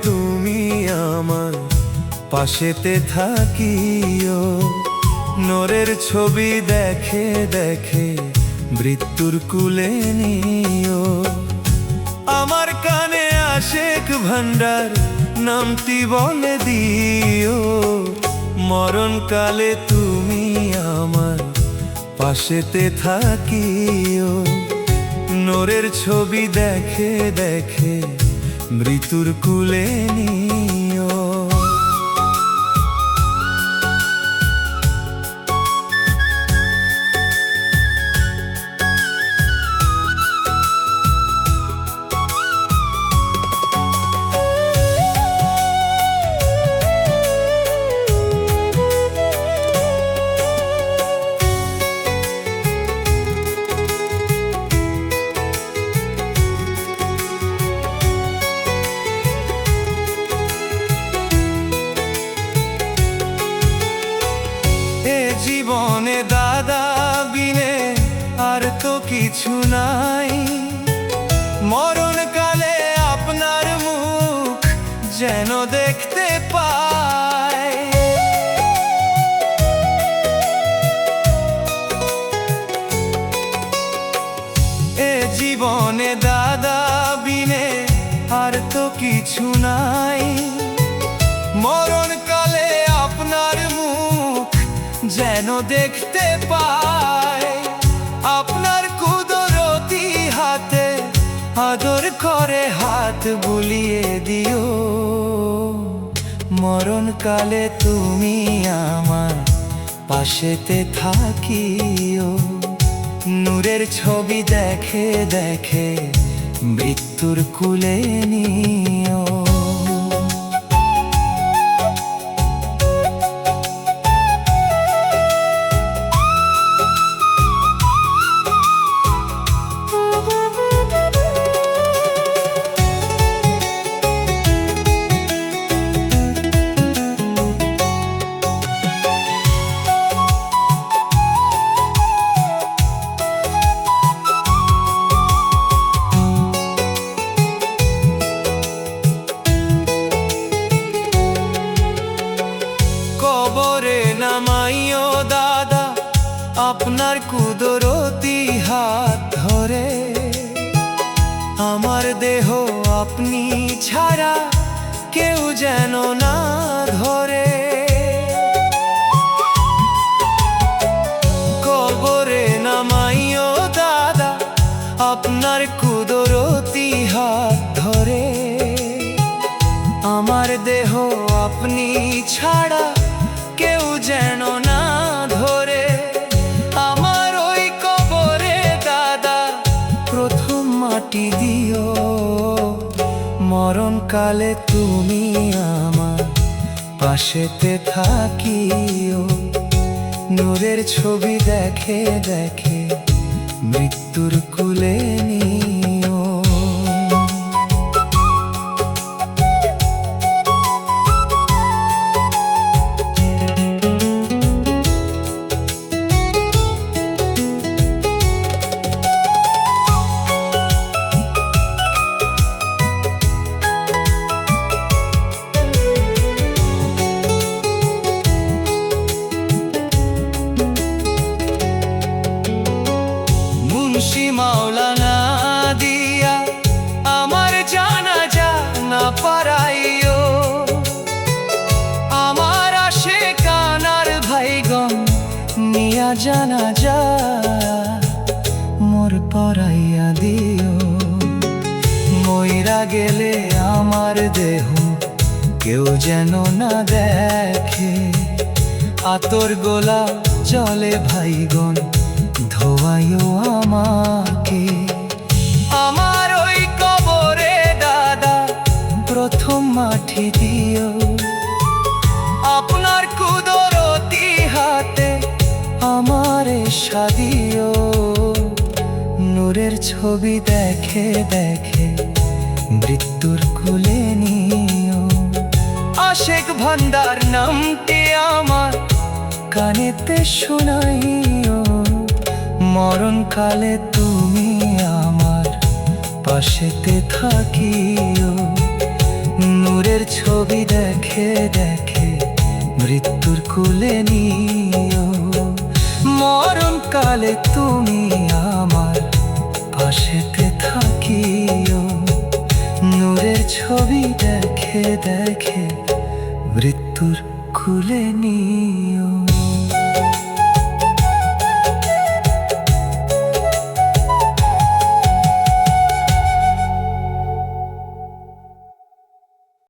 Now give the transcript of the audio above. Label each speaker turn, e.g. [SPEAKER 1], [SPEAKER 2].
[SPEAKER 1] তুমি আমার পাশেতে থাকিও। নূরের ছবি দেখে দেখে মৃত্যুর কুলে নিও। আমার কানে আশেক ভান্ডার নামটি বলে দিও। মরণকালে তুমি আমার পাশেতে থাকিও। নূরের ছবি দেখে দেখে মৃত্যুর কুলে নিও। জীবনে দাদা বিনে আর তো কিছু নাই। মরণকালে আপনার মুখ যেন দেখতে পাই। এ জীবনে দাদা বিনে আর তো কিছু নাই। মরণকালে আপনার যেন দেখতে পায়। আপনার কুদরতি হাতে আদর করে হাত বুলিয়ে দিও। মরণকালে তুমি আমার পাশেতে থাকিও। নূরের ছবি দেখে দেখে মৃত্যুর কুলে নিও। কবরে নামাইও দাদা আপনার কুদরতি হাত ধরে। আমার দেহ আপনি ছাড়া কেউ যেন না ধরে। কবরে নামাইও দাদা আপনার কুদরতি হাত ধরে। আমার দেহ আপনি ছাড়া কেউ যেন না ধরে। আমার ওই কবরে দাদা প্রথম মাটি দিও। মরণকালে তুমি আমার পাশেতে থাকিও। নূরের ছবি দেখে দেখে মৃত্যুর কুলে নিও। মাওলানা দিয়া আমার জানাজা না পারাইও। আমার আশেকানার ভাইগণ নিয়া জানাজা মোর পরাইয়া দিও। মইরা গেলে আমার দেহ কেউ যেন না দেখে। আতর গোলা চলে ভাইগণ ধোয়াইও আমাকে। আমার ওই কবরে দাদা প্রথম মাটি দিও। আপনার কুদরতি হাতে আমারে সাদিও। নূরের ছবি দেখে দেখে মৃত্যুর কুলে নিও। আশেক ভান্ডার নামটি আমার কানেতে শোনাইও। মরণকালে তুমি আমার পাশেতে থাকিও। নূরের নূরের ছবি দেখে দেখে মৃত্যুর কুলে নিও। মরণকালে তুমি আমার পাশেতে থাকিও। নূরের ছবি দেখে দেখে মৃত্যুর কুলে নিও।